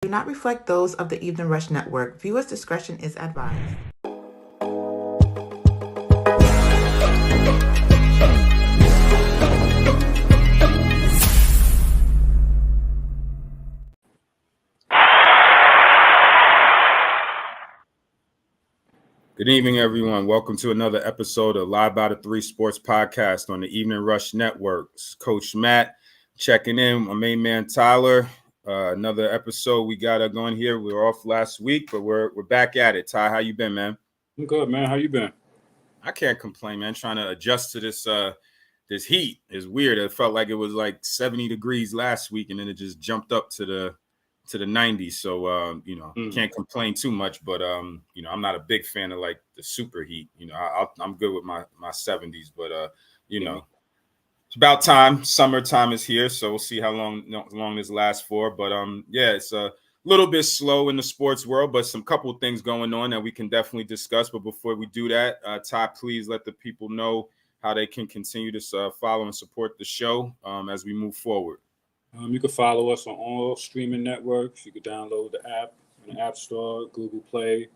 do not reflect those of the Evening Rush Network. Viewers' discretion is advised. Good evening, everyone. Welcome to another episode of Live by the Three Sports Podcast on the Evening Rush Networks. Coach Matt checking in. My main man Tyler. Another episode we got going here. We were off last week, but we're back at it. Ty, how you been, man? I'm good, man. How you been? I can't complain, man. Trying to adjust to this heat is weird. It felt like it was like 70 degrees last week, and then it just jumped up to the 90s. So can't complain too much, but I'm not a big fan of like the super heat. I'm good with my 70s, but it's about time. Summertime is here, so we'll see how long this lasts for. But it's a little bit slow in the sports world, but some couple of things going on that we can definitely discuss. But before we do that, Ty, please let the people know how they can continue to follow and support the show as we move forward. You can follow us on all streaming networks. You can download the app in the App Store, Google Play,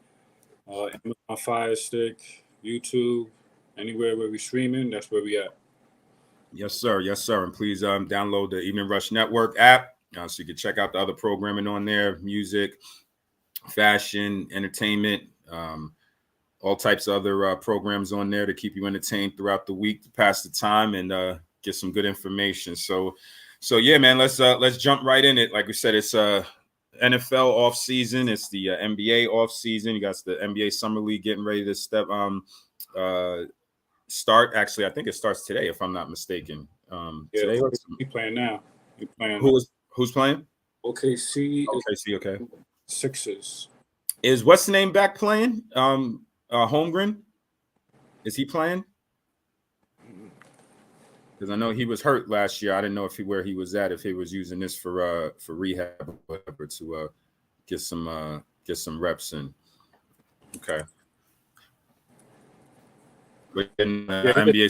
Amazon Fire Stick, YouTube, anywhere where we're streaming, that's where we at. Yes, sir. Yes, sir. And please download the Evening Rush Network app so you can check out the other programming on there, music, fashion, entertainment, all types of other programs on there to keep you entertained throughout the week to pass the time and get some good information. So yeah, man, let's jump right in it. Like we said, it's NFL off season. It's the NBA off season. You got the NBA Summer League getting ready to start. Actually, I think it starts today, if I'm not mistaken. Today he's playing now. He's playing. Who's playing? OKC. Okay. Sixers. Is what's the name back playing? Holmgren. Is he playing? Because I know he was hurt last year. I didn't know where he was at, if he was using this for rehab or whatever to get some reps in. Okay. But in NBA,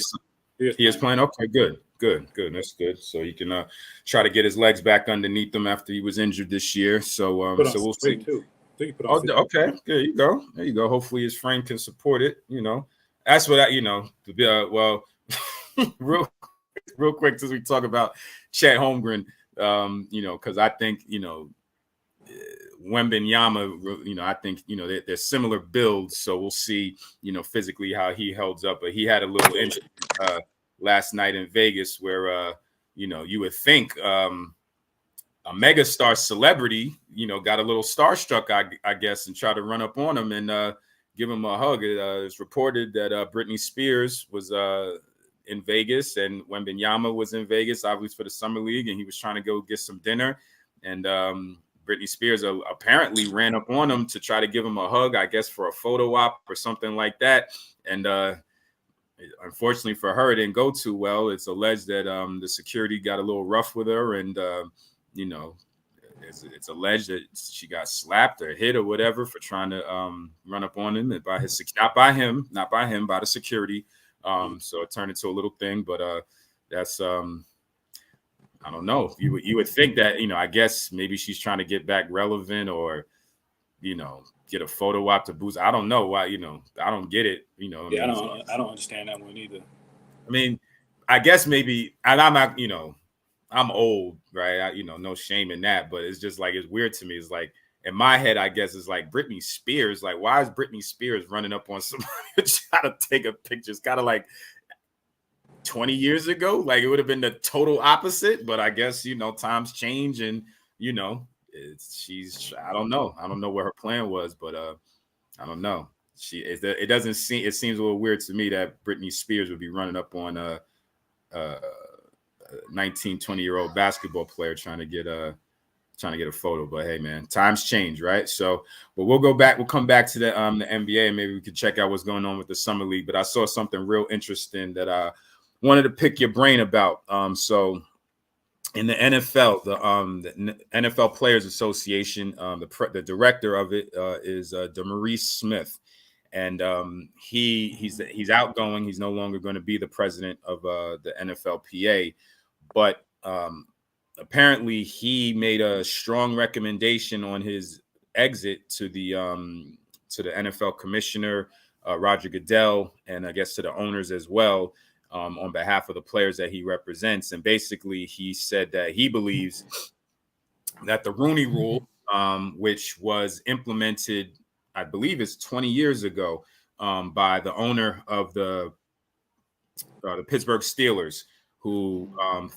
he is playing. Okay, good. That's good. So he can try to get his legs back underneath him after he was injured this year. So we'll see. Too. Okay. There you go. Hopefully his frame can support it. That's what real quick, as we talk about Chet Holmgren, because I think, Wembanyama, I think, they're similar builds. So we'll see, physically how he holds up. But he had a little injury last night in Vegas where, you would think a megastar celebrity, got a little starstruck, I guess, and try to run up on him and give him a hug. It's reported that Britney Spears was in Vegas and Wembanyama was in Vegas, obviously for the Summer League, and he was trying to go get some dinner. And Britney Spears apparently ran up on him to try to give him a hug, I guess for a photo op or something like that. And unfortunately for her, it didn't go too well. It's alleged that the security got a little rough with her, and it's alleged that she got slapped or hit or whatever for trying to run up on him and by the security. So it turned into a little thing, but that's I don't know. You would think that, I guess maybe she's trying to get back relevant or, get a photo op to boost. I don't know why, I don't get it, Yeah, I don't understand that one either. I mean, I guess maybe, and I'm not, I'm old, right? No shame in that, but it's just like, it's weird to me. It's like, in my head, I guess it's like Britney Spears. Like, why is Britney Spears running up on somebody to try to take a picture? It's kind of like 20 years ago. Like, it would have been the total opposite. But I guess, times change and, I don't know. I don't know what her plan was, but I don't know. It seems a little weird to me that Britney Spears would be running up on a 19, 20-year-old basketball player trying to get a photo. But hey, man, times change, right? So, but we'll come back to the NBA, and maybe we could check out what's going on with the Summer League. But I saw something real interesting that I wanted to pick your brain about. So in the NFL, the NFL Players Association, the director of it is DeMaurice Smith. And he's outgoing. He's no longer going to be the president of the NFLPA. But apparently he made a strong recommendation on his exit to the NFL commissioner, Roger Goodell, and I guess to the owners as well, on behalf of the players that he represents. And basically, he said that he believes that the Rooney Rule, which was implemented, I believe it's 20 years ago, by the owner of the Pittsburgh Steelers, who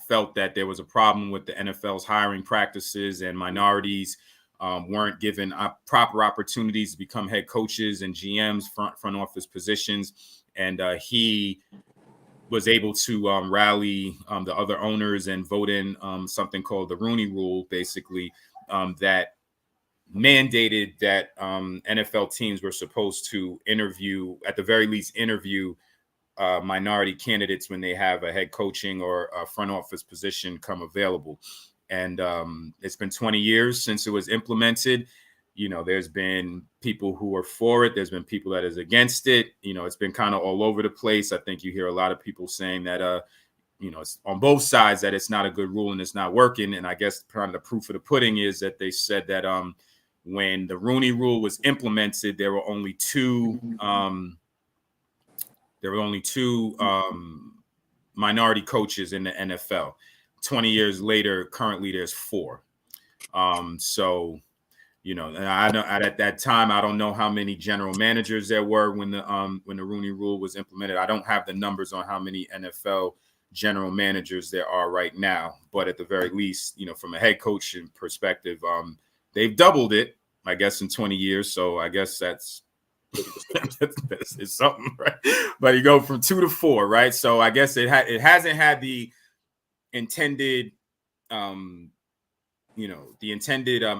felt that there was a problem with the NFL's hiring practices and minorities weren't given proper opportunities to become head coaches and GMs, front office positions. And he was able to rally the other owners and vote in something called the Rooney Rule, basically, that mandated that NFL teams were supposed to interview, at the very least, minority candidates when they have a head coaching or a front office position come available. And it's been 20 years since it was implemented. There's been people who are for it. There's been people that is against it. It's been kind of all over the place. I think you hear a lot of people saying that, it's on both sides that it's not a good rule and it's not working. And I guess kind of the proof of the pudding is that they said that when the Rooney Rule was implemented, there were only two minority coaches in the NFL. 20 years later, currently there's 4. So, and I know at that time, I don't know how many general managers there were when the Rooney Rule was implemented. I don't have the numbers on how many NFL general managers there are right now, but at the very least, from a head coaching perspective, they've doubled it, I guess, in 20 years. So I guess that's it's something, right? But you go from 2 to 4, right? So I guess it hasn't had the intended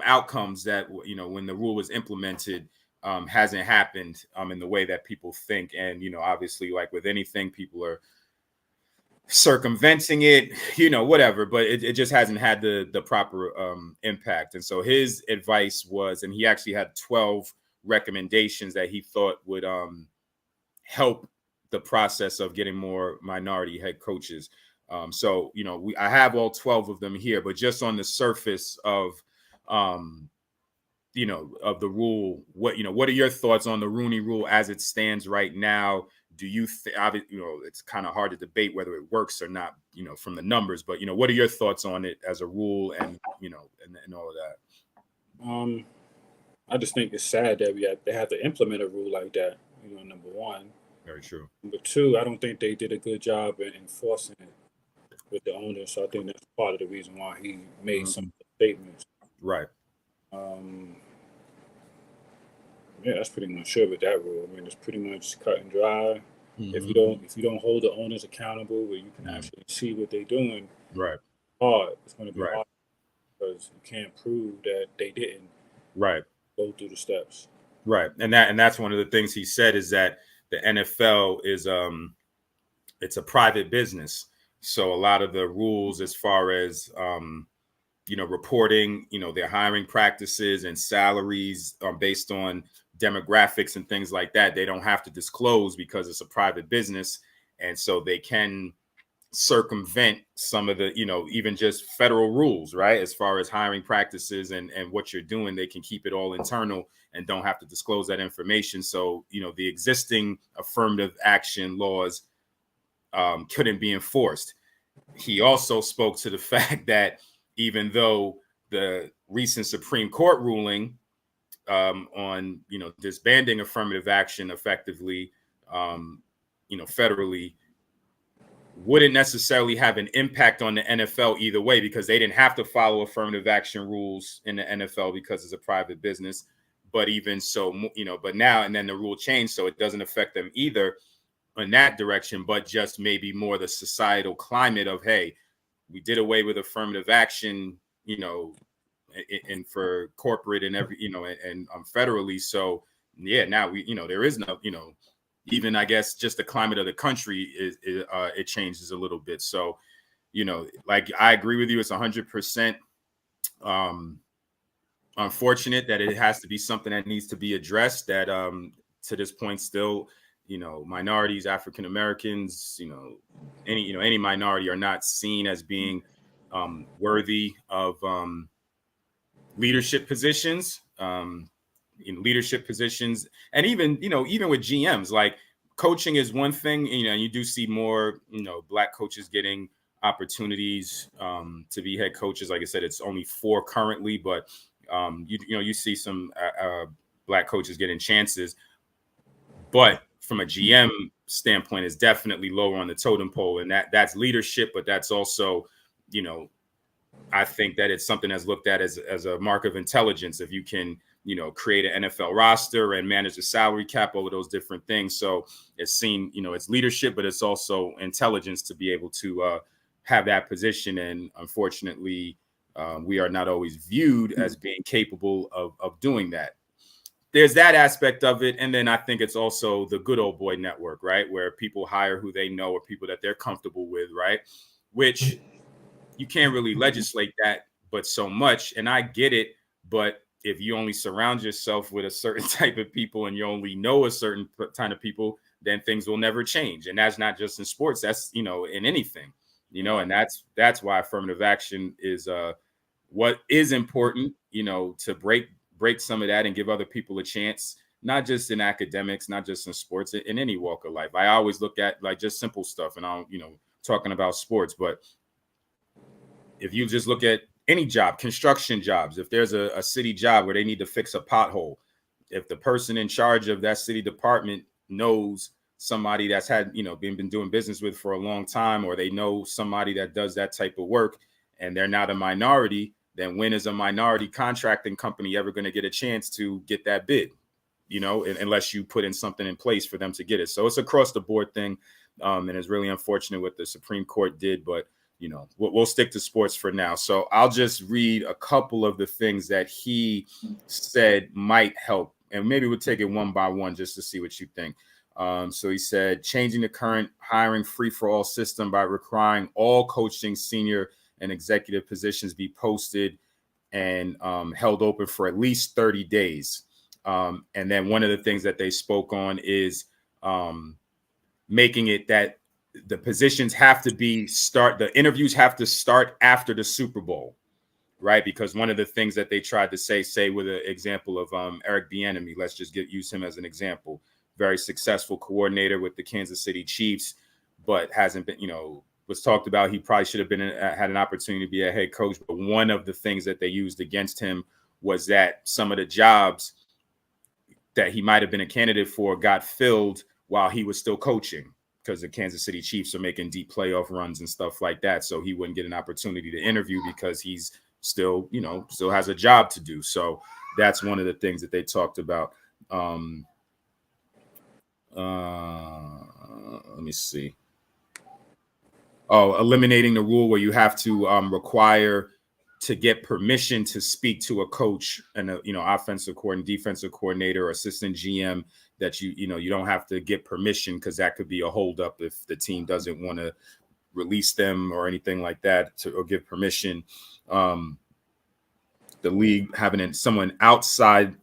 outcomes that when the rule was implemented, hasn't happened in the way that people think. And obviously, like with anything, people are circumventing it, whatever, but it just hasn't had the proper impact. And so his advice was, and he actually had 12 recommendations that he thought would help the process of getting more minority head coaches. So I have all 12 of them here, but just on the surface of of the rule, what are your thoughts on the Rooney Rule as it stands right now? Do you think, it's kind of hard to debate whether it works or not, from the numbers, but what are your thoughts on it as a rule and and all of that? I just think it's sad that they have to implement a rule like that. Number one. Very true. Number two, I don't think they did a good job in enforcing it with the owners. So I think that's part of the reason why he made some statements. Right. Yeah, that's pretty much it with that rule. I mean, it's pretty much cut and dry. Mm-hmm. If you don't hold the owners accountable, where you can actually see what they're doing, right? It's going to be hard because you can't prove that they didn't go through the steps. Right, and that's one of the things he said is that the NFL is it's a private business, so a lot of the rules as far as reporting, their hiring practices and salaries based on demographics and things like that, they don't have to disclose because it's a private business, and so they can circumvent some of the even just federal rules, right, as far as hiring practices and what you're doing. They can keep it all internal and don't have to disclose that information. So the existing affirmative action laws couldn't be enforced. He also spoke to the fact that even though the recent Supreme Court ruling on disbanding affirmative action effectively federally wouldn't necessarily have an impact on the NFL either way, because they didn't have to follow affirmative action rules in the NFL because it's a private business. But even so, but now, and then the rule changed, so it doesn't affect them either in that direction, but just maybe more the societal climate of, hey, we did away with affirmative action, and for corporate and every, and federally. So yeah, now we, there is no, even I guess just the climate of the country it changes a little bit. So, like I agree with you, it's 100% unfortunate that it has to be something that needs to be addressed. That to this point still, minorities, African Americans, any minority are not seen as being worthy of leadership positions, in leadership positions, and even with GMs. Like, coaching is one thing, you do see more Black coaches getting opportunities to be head coaches. Like I said, it's only 4 currently, but you see some Black coaches getting chances. But from a GM standpoint, it's definitely lower on the totem pole, and that's leadership, but that's also, I think that it's something that's looked at as a mark of intelligence if you can, create an NFL roster and manage the salary cap, over those different things. So it's seen, it's leadership, but it's also intelligence to be able to have that position. And unfortunately, we are not always viewed as being capable of doing that. There's that aspect of it. And then I think it's also the good old boy network, right? Where people hire who they know or people that they're comfortable with, right? Which you can't really legislate that, but so much. And I get it. But if you only surround yourself with a certain type of people and you only know a certain kind of people, then things will never change. And that's not just in sports. That's, in anything, and that's why affirmative action is what is important, to break some of that and give other people a chance, not just in academics, not just in sports, in any walk of life. I always look at like just simple stuff, and I'm, talking about sports, but if you just look at any job, construction jobs, if there's a city job where they need to fix a pothole, if the person in charge of that city department knows somebody that's had, been doing business with for a long time, or they know somebody that does that type of work and they're not a minority, then when is a minority contracting company ever going to get a chance to get that bid? Unless you put in something in place for them to get it. So it's across the board thing. And it's really unfortunate what the Supreme Court did, but we'll stick to sports for now. So I'll just read a couple of the things that he said might help, and maybe we'll take it one by one just to see what you think. So he said, changing the current hiring free-for-all system by requiring all coaching, senior, and executive positions be posted and held open for at least 30 days. And then one of the things that they spoke on is making it that the positions have to the interviews have to start after the Super Bowl, right? Because one of the things that they tried to say with an example of Eric Bieniemy, let's just use him as an example, very successful coordinator with the Kansas City Chiefs, but hasn't been, was talked about. He probably should have had an opportunity to be a head coach. But one of the things that they used against him was that some of the jobs that he might have been a candidate for got filled while he was still coaching, because the Kansas City Chiefs are making deep playoff runs and stuff like that. So he wouldn't get an opportunity to interview because he's still has a job to do. So that's one of the things that they talked about. Let me see. Eliminating the rule where you have to require to get permission to speak to a coach and offensive coordinator, defensive coordinator, or assistant GM, that you don't have to get permission, because that could be a holdup if the team doesn't want to release them or anything like that, or give permission. The league having an outside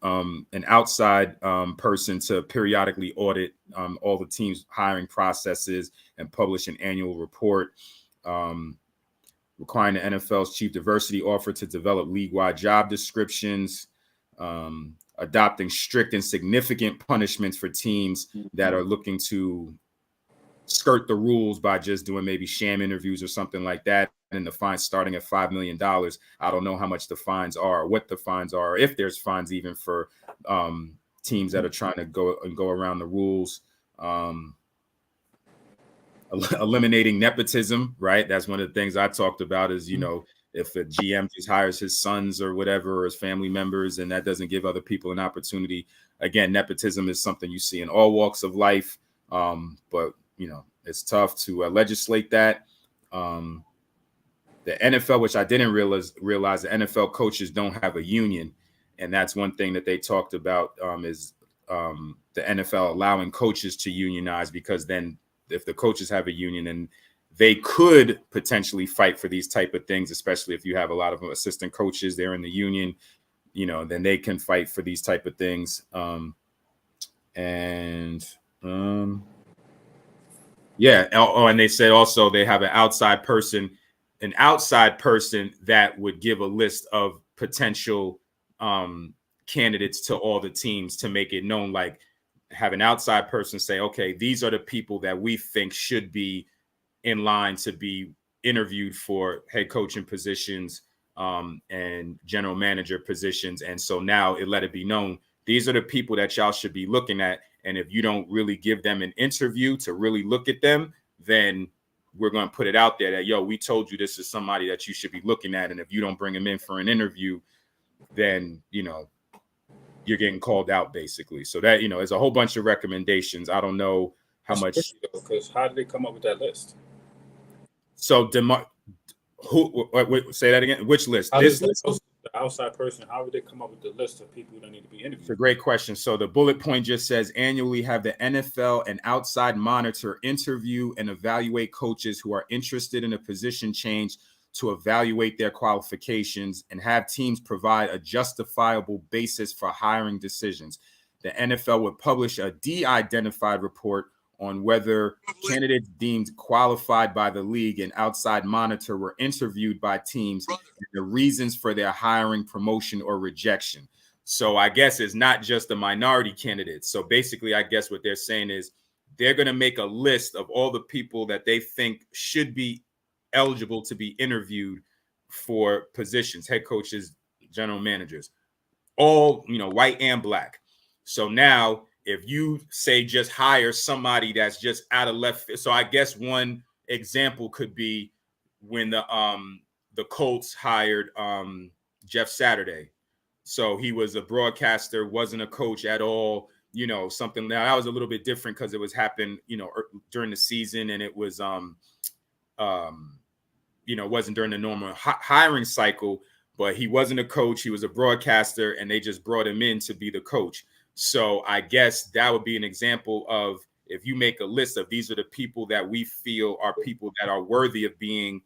person to periodically audit all the team's hiring processes and publish an annual report. Requiring the NFL's chief diversity officer to develop league-wide job descriptions. Adopting strict and significant punishments for teams that are looking to skirt the rules by just doing maybe sham interviews or something like that. And the fine starting at $5 million. I don't know how much the fines are, or what the fines are, or if there's fines even for teams that are trying to go around the rules. Eliminating nepotism, right? That's one of the things I talked about is, if a GM just hires his sons or whatever, or his family members, and that doesn't give other people an opportunity. Again, nepotism is something you see in all walks of life. But, it's tough to legislate that. The NFL, which I didn't realize the NFL coaches don't have a union. And that's one thing that they talked about is the NFL allowing coaches to unionize, because then if the coaches have a union, and they could potentially fight for these type of things, especially if you have a lot of assistant coaches there in the union, then they can fight for these type of things. Yeah. And they said also they have an outside person an outside person that would give a list of potential candidates to all the teams to make it known, like have an outside person say, okay, these are the people that we think should be in line to be interviewed for head coaching positions and general manager positions. And so now it let it be known, these are the people that y'all should be looking at. And if you don't really give them an interview to really look at them, then we're going to put it out there that, yo, we told you this is somebody that you should be looking at. And if you don't bring them in for an interview, then, you're getting called out basically. So that, there's a whole bunch of recommendations. I don't know how much. Because how did they come up with that list? So say that again. Which list? This list? The outside person, how would they come up with the list of people that need to be interviewed? It's a great question. So the bullet point just says annually have the NFL and outside monitor interview and evaluate coaches who are interested in a position change to evaluate their qualifications and have teams provide a justifiable basis for hiring decisions. The NFL would publish a de-identified report on whether candidates deemed qualified by the league and outside monitor were interviewed by teams and the reasons for their hiring, promotion, or rejection. So I guess it's not just the minority candidates. So basically, I guess what they're saying is they're going to make a list of all the people that they think should be eligible to be interviewed for positions, head coaches, general managers, all, white and black. So now if you say just hire somebody that's just out of left field. So I guess one example could be when the Colts hired Jeff Saturday. So he was a broadcaster, wasn't a coach at all, something that was a little bit different because it was happened, during the season, and it was wasn't during the normal hiring cycle, but he wasn't a coach. He was a broadcaster, and they just brought him in to be the coach. So I guess that would be an example of, if you make a list of these are the people that we feel are people that are worthy of being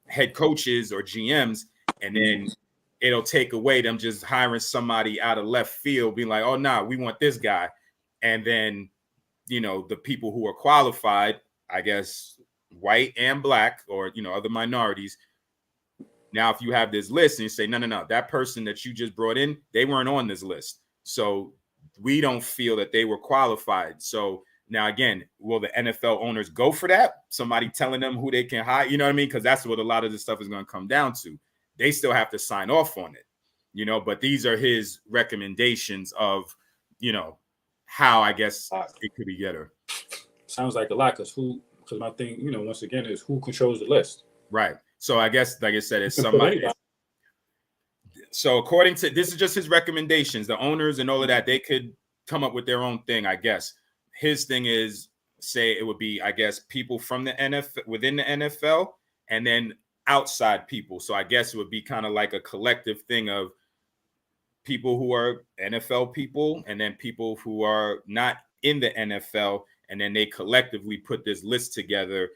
head coaches or GMs, and then it'll take away them just hiring somebody out of left field, being like, oh, nah, we want this guy. And then, the people who are qualified, I guess, white and black, or, other minorities. Now, if you have this list and you say, no, that person that you just brought in, they weren't on this list. So we don't feel that they were qualified. So now, again, will the NFL owners go for that? Somebody telling them who they can hire, you know what I mean? Because that's what a lot of this stuff is going to come down to. They still have to sign off on it, but these are his recommendations of, how I guess it could be better. Sounds like a lot because my thing, once again, is who controls the list. Right. So I guess, like I said, it's somebody. So according to, this is just his recommendations, the owners and all of that, they could come up with their own thing, I guess. His thing is, say it would be, I guess, people from the NFL, within the NFL, and then outside people. So I guess it would be kind of like a collective thing of people who are NFL people and then people who are not in the NFL. And then they collectively put this list together,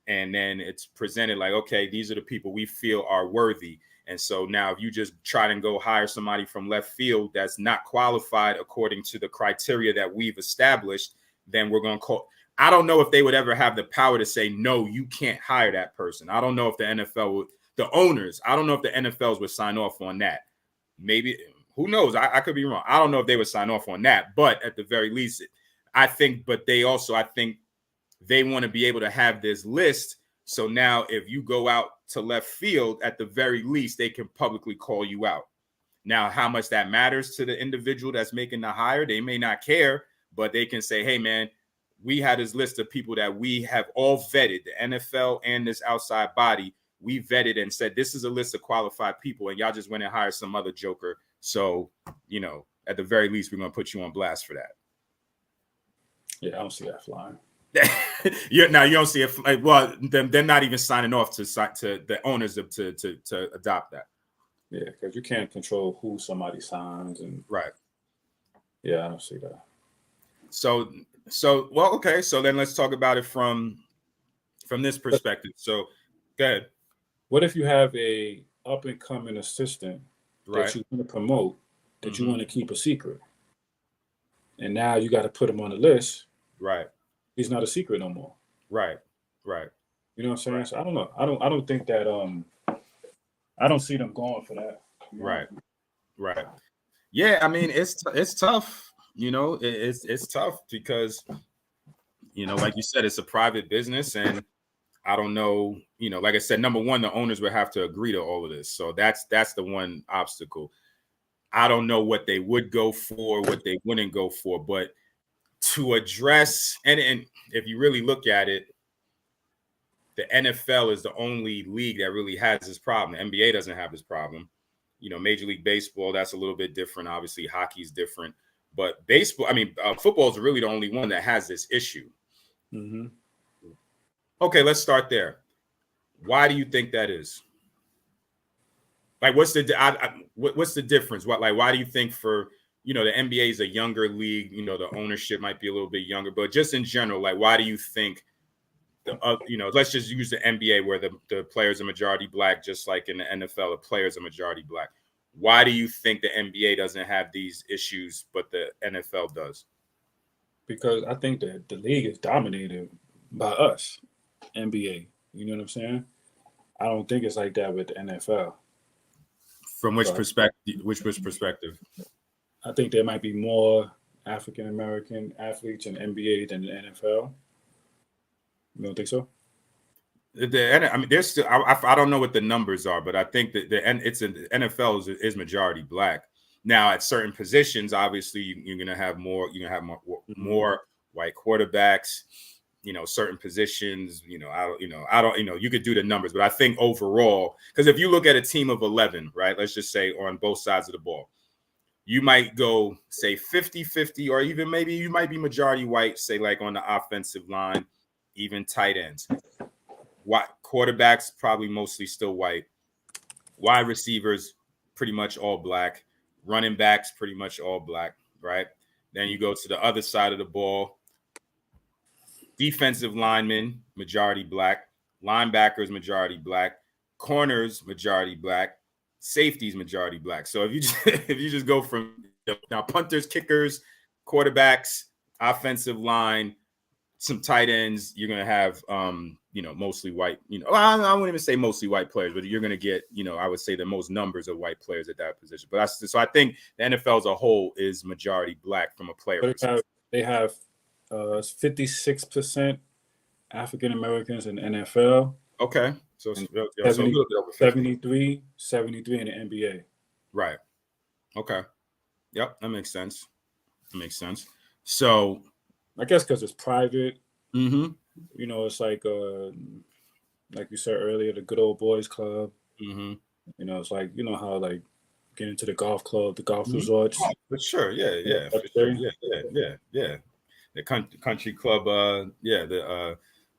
and then it's presented like, okay, these are the people we feel are worthy. And so now if you just try and go hire somebody from left field that's not qualified according to the criteria that we've established, then we're going to call. I don't know if they would ever have the power to say, no, you can't hire that person. I don't know if the NFL would, the owners, I don't know if the NFLs would sign off on that. Maybe, who knows? I could be wrong. I don't know if they would sign off on that, but at the very least, I think they want to be able to have this list. So now if you go out to left field, at the very least, they can publicly call you out. Now, how much that matters to the individual that's making the hire, they may not care, but they can say, hey, man, we had this list of people that we have all vetted, the NFL and this outside body. We vetted and said, this is a list of qualified people, and y'all just went and hired some other joker. So, at the very least, we're going to put you on blast for that. Yeah, I don't see that flying. Now you don't see it. Well, they're not even signing off to the owners to adopt that. Yeah, because you can't control who somebody signs, and right. Yeah, I don't see that. So well, okay. So then let's talk about it from this perspective. So, go ahead. What if you have a up and coming assistant that you want to promote, that you want to keep a secret, and now you got to put him on the list? Right. He's not a secret no more. Right. You know what I'm saying? So I don't know. I don't think that I don't see them going for that. You know? Right. Right. Yeah, I mean it's tough. It's tough because like you said, it's a private business, and I don't know. Like I said, number one, the owners would have to agree to all of this, so that's the one obstacle. I don't know what they would go for, what they wouldn't go for, but to address and if you really look at it, the NFL is the only league that really has this problem. The NBA doesn't have this problem. Major League Baseball, that's a little bit different. Obviously, hockey's different, but football is really the only one that has this issue. Mm-hmm. Okay, let's start there. Why do you think that is? Like, what's the difference? Why do you think for the NBA is a younger league? The ownership might be a little bit younger, but just in general, like, why do you think let's just use the NBA where the players are majority black, just like in the NFL, the players are majority black. Why do you think the NBA doesn't have these issues, but the NFL does? Because I think that the league is dominated by us, NBA. You know what I'm saying? I don't think it's like that with the NFL. From which perspective? Which perspective? I think there might be more African American athletes in NBA than the NFL. You don't think so? There's still. I don't know what the numbers are, but I think that the NFL is majority black. Now, at certain positions, obviously, you're gonna have more. You're gonna have more white quarterbacks. Certain positions. I don't. You could do the numbers, but I think overall, because if you look at a team of 11, right? Let's just say on both sides of the ball, you might go say 50-50, or even maybe you might be majority white. Say like on the offensive line. Even tight ends. Quarterbacks probably mostly still white. Wide receivers pretty much all black. Running backs pretty much all black, right? Then you go to the other side of the ball. Defensive linemen majority black. Linebackers majority black. Corners majority black. Safeties majority black. So if you just go from now punters, kickers, quarterbacks, offensive line, some tight ends, you're going to have, mostly white, I wouldn't even say mostly white players, but you're going to get, I would say the most numbers of white players at that position. But so I think the NFL as a whole is majority black from a player perspective. They have 56% African Americans in the NFL. Okay. So, 73 in the NBA. Right. Okay. Yep. That makes sense. So, I guess because it's private, mm-hmm. It's like you said earlier, the good old boys club. Mm-hmm. It's like how like get into the golf club, the golf resorts. For sure, yeah, for sure, yeah. The country club, the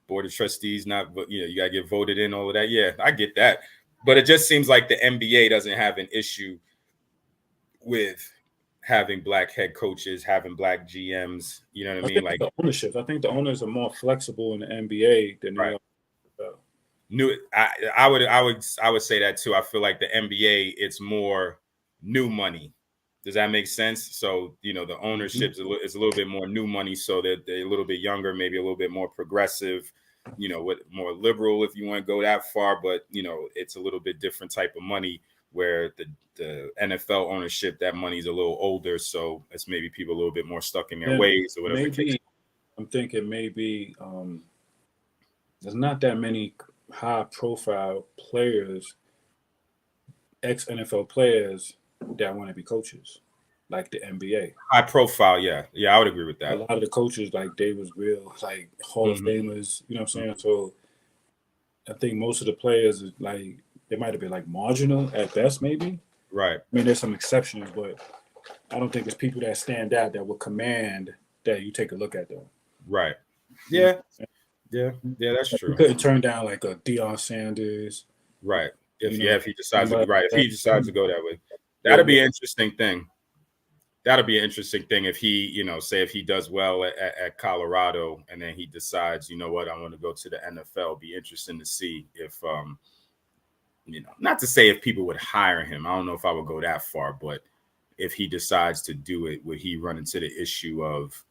board of trustees, you gotta get voted in, all of that. Yeah, I get that, but it just seems like the NBA doesn't have an issue with having black head coaches, having blac GMs, you know what I mean? Like the ownership. I think the owners are more flexible in the NBA than right. I would say that too. I feel like the NBA, it's more new money. Does that make sense? So the ownership is a little bit more new money, so that they're a little bit younger, maybe a little bit more progressive, with more liberal if you want to go that far. But it's a little bit different type of money. Where the NFL ownership, that money's a little older, so it's maybe people a little bit more stuck in their ways or whatever. Maybe I'm thinking maybe there's not that many high-profile players, ex-NFL players that want to be coaches, like the NBA. High profile, yeah, I would agree with that. A lot of the coaches, like they was real, like Hall of Famers. You know what I'm saying? So I think most of the players is like. They might have been like marginal at best, maybe. Right. I mean, there's some exceptions, but I don't think there's people that stand out that will command that you take a look at them. Right. Yeah. That's true. You couldn't turn down like a Deion Sanders. Right. If he decides to go that way, that'd be an interesting thing. That'll be an interesting thing if he, say if he does well at Colorado and then he decides, I want to go to the NFL. Be interesting to see if not to say if people would hire him. I don't know if I would go that far, but if he decides to do it, would he run into the issue of,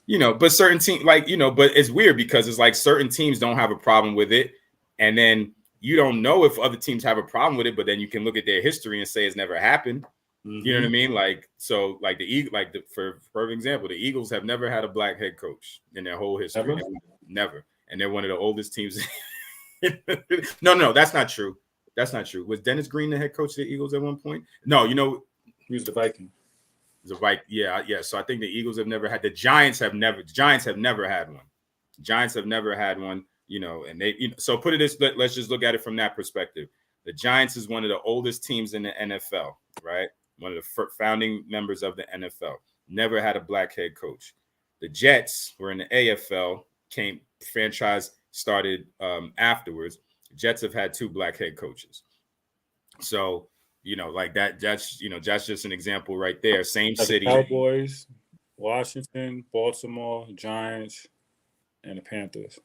but certain teams, like, but it's weird because it's like certain teams don't have a problem with it. And then you don't know if other teams have a problem with it, but then you can look at their history and say it's never happened. Mm-hmm. You know what I mean? Like, so like the Eagle, for example, the Eagles have never had a black head coach in their whole history. Never. And they're one of the oldest teams. No, that's not true. That's not true. Was Dennis Green the head coach of the Eagles at one point? No, he was the Viking. The Viking, yeah. So I think the Eagles have never had. The Giants have never had one. Giants have never had one. And they. So put it this. Let's just look at it from that perspective. The Giants is one of the oldest teams in the NFL, right? One of the founding members of the NFL. Never had a black head coach. The Jets were in the AFL. Franchise started afterwards. The Jets have had 2 black head coaches. So, like that's just an example right there. Same like city. Cowboys, Washington, Baltimore, Giants, and the Panthers.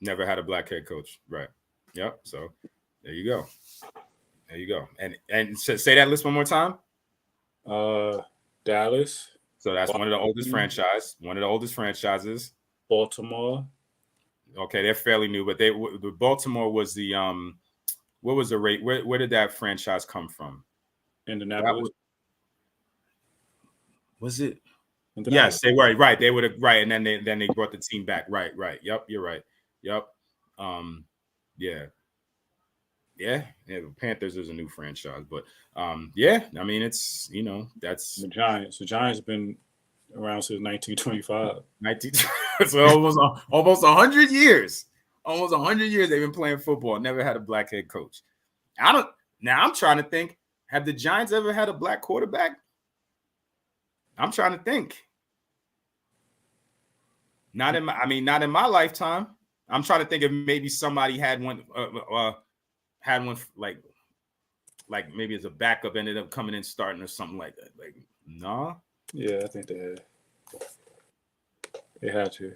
Never had a black head coach. Right. Yep. So there you go. And say that list one more time. Dallas. So that's one of the oldest franchises. Baltimore. Okay, they're fairly new, but Baltimore was the what was the rate? Where did that franchise come from? Indianapolis. Was it? Yes, they were right. They would have right, and then they brought the team back. Right. Yep, you're right. Yep. Yeah. The Panthers is a new franchise, but yeah. I mean, it's that's the Giants. The Giants have been around since 1925. So almost 100 years. Almost 100 years they've been playing football. Never had a black head coach. Now I'm trying to think. Have the Giants ever had a black quarterback? I'm trying to think. Not in my lifetime. I'm trying to think if maybe somebody had one. Like maybe as a backup, ended up coming in starting or something like that. Like, no. Yeah, I think they had. They had to.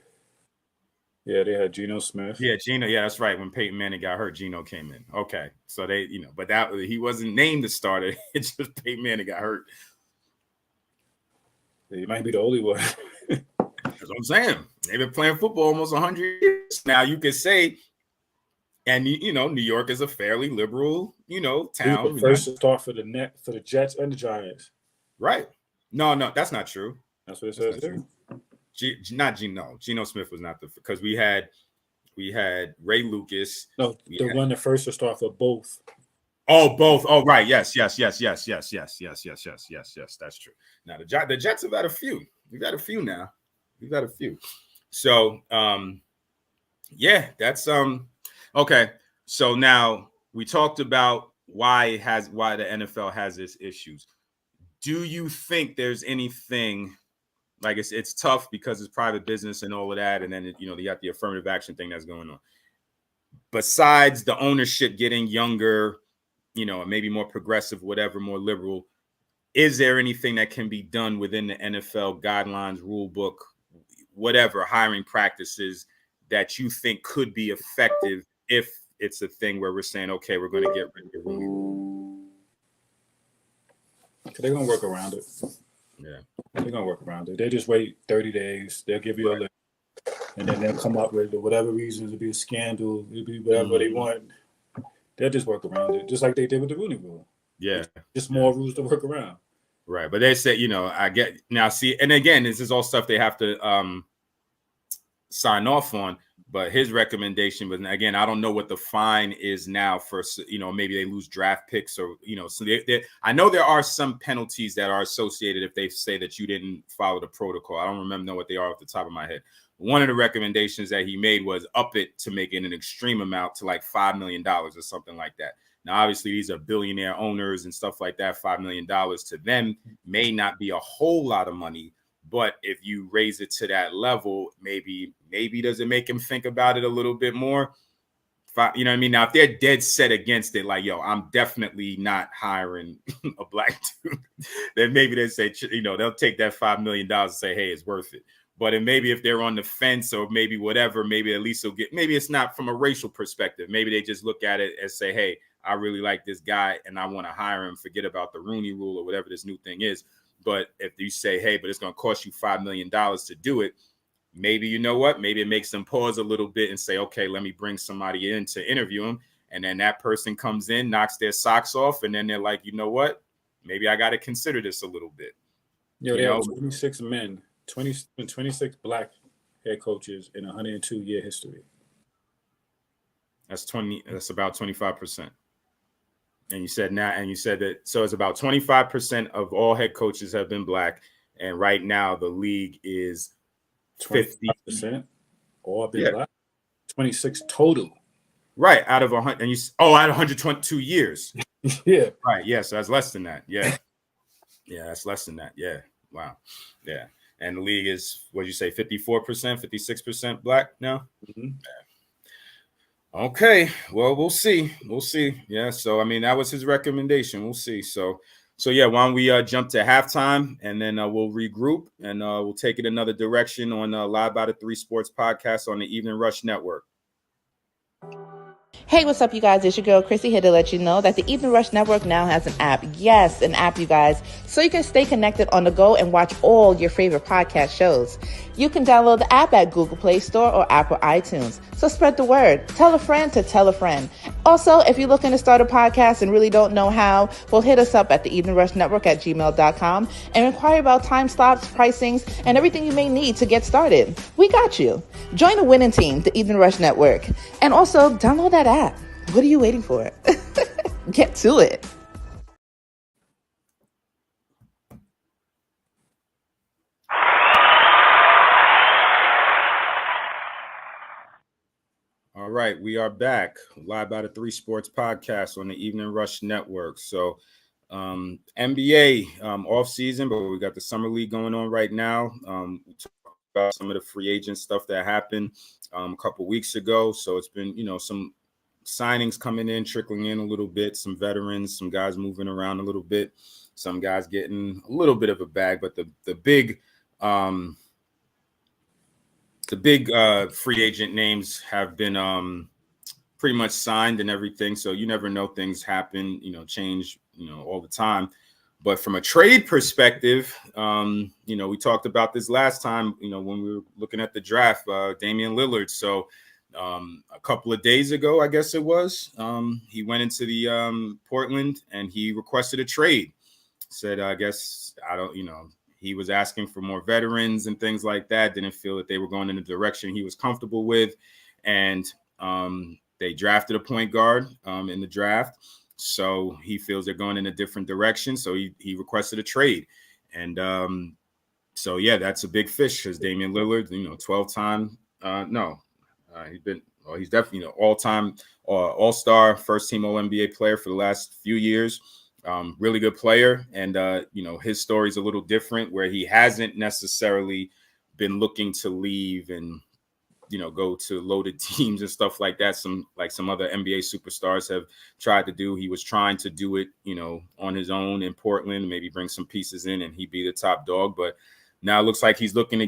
Yeah, they had Geno Smith. Yeah, Geno. Yeah, that's right. When Peyton Manning got hurt, Geno came in. Okay, so they, but that he wasn't named the starter. It's just Peyton Manning got hurt. Yeah, he might be the only one. That's what I'm saying. They've been playing football almost 100 years. Now you could say, and New York is a fairly liberal, town. The first to start for the Jets and the Giants. Right. No, that's not true. That's what it says there. Not Geno. Geno Smith was not because we had Ray Lucas. No, one that first to start for both. Oh, both. Oh, right. Yes. That's true. Now the Jets have had a few. We've got a few now. So, yeah, that's okay. So now we talked about why the NFL has its issues. Do you think there's anything? Like it's tough because it's private business and all of that, and then you got the affirmative action thing that's going on. Besides the ownership getting younger, and maybe more progressive, whatever, more liberal, is there anything that can be done within the NFL guidelines, rule book, whatever, hiring practices that you think could be effective if it's a thing where we're saying, okay, we're going to get rid of the Rooney Rule? They're going to work around it. Yeah. They're going to work around it. They just wait 30 days. They'll give you a list. And then they'll come up with whatever reasons. It'll be a scandal. It'll be whatever they want. They'll just work around it, just like they did with the Rooney Rule. Yeah. Just more rules to work around. Right. But they say, I get now, see, and again, this is all stuff they have to sign off on. But his recommendation was, again, I don't know what the fine is now for, maybe they lose draft picks or, so I know there are some penalties that are associated if they say that you didn't follow the protocol. I don't know what they are off the top of my head. One of the recommendations that he made was up it to make it an extreme amount to like $5 million or something like that. Now, obviously, these are billionaire owners and stuff like that. $5 million to them may not be a whole lot of money. But if you raise it to that level, maybe does it make him think about it a little bit more? You know what I mean? Now, if they're dead set against it, like, yo, I'm definitely not hiring a black dude, then maybe they say, they'll take that $5 million and say, hey, it's worth it. But maybe if they're on the fence or maybe whatever, maybe at least they'll get, maybe it's not from a racial perspective. Maybe they just look at it and say, hey, I really like this guy and I want to hire him. Forget about the Rooney Rule or whatever this new thing is. But if you say, hey, but it's going to cost you $5 million to do it, maybe, you know what, maybe it makes them pause a little bit and say, okay, let me bring somebody in to interview him. And then that person comes in, knocks their socks off, and then they're like, you know what, maybe I got to consider this a little bit. They have 26 men, 26 black head coaches in a 102-year history. That's about 25%. And you said that, so it's about 25% of all head coaches have been black. And right now the league is 50%. All have been black. 26 total. Right. Out of 100, and out of 122 years. Yeah. Right. Yeah. So that's less than that. Yeah. Yeah. That's less than that. Yeah. Wow. Yeah. And the league is, what'd you say, 54%, 56% black now? Mm-hmm. Yeah. Okay. Well, we'll see. We'll see. Yeah. So, I mean, that was his recommendation. We'll see. So yeah, why don't we jump to halftime, and then we'll regroup, and we'll take it another direction on Live by the 3 Sports podcast on the Evening Rush Network. Hey, what's up, you guys? It's your girl, Chrissy, here to let you know that the Evening Rush Network now has an app. Yes, an app, you guys, so you can stay connected on the go and watch all your favorite podcast shows. You can download the app at Google Play Store or Apple iTunes. So spread the word. Tell a friend to tell a friend. Also, if you're looking to start a podcast and really don't know how, well, hit us up at the Evening Rush Network at gmail.com and inquire about time slots, pricings, and everything you may need to get started. We got you. Join the winning team, the Evening Rush Network. And also, download that app. What are you waiting for? Get to it. All right, we are back live by the 3 Sports podcast on the Evening Rush Network. So NBA off season, but we got the summer league going on right now. We talked about some of the free agent stuff that happened a couple weeks ago. So it's been, some signings coming in, trickling in a little bit, some veterans, some guys moving around a little bit, some guys getting a little bit of a bag, but the big free agent names have been pretty much signed and everything. So you never know, things happen, change, all the time. But from a trade perspective, we talked about this last time, when we were looking at the draft, Damian Lillard. So a couple of days ago, I guess it was, he went into the Portland and he requested a trade. Said, he was asking for more veterans and things like that. Didn't feel that they were going in the direction he was comfortable with. And they drafted a point guard in the draft. So he feels they're going in a different direction. So he requested a trade. And that's a big fish because Damian Lillard, 12-time, he's definitely all-time all-star, first-team All-NBA player for the last few years. Really good player. And, his story is a little different where he hasn't necessarily been looking to leave and, go to loaded teams and stuff like that. Some other NBA superstars have tried to do. He was trying to do it, on his own in Portland, maybe bring some pieces in and he'd be the top dog. But now it looks like he's looking to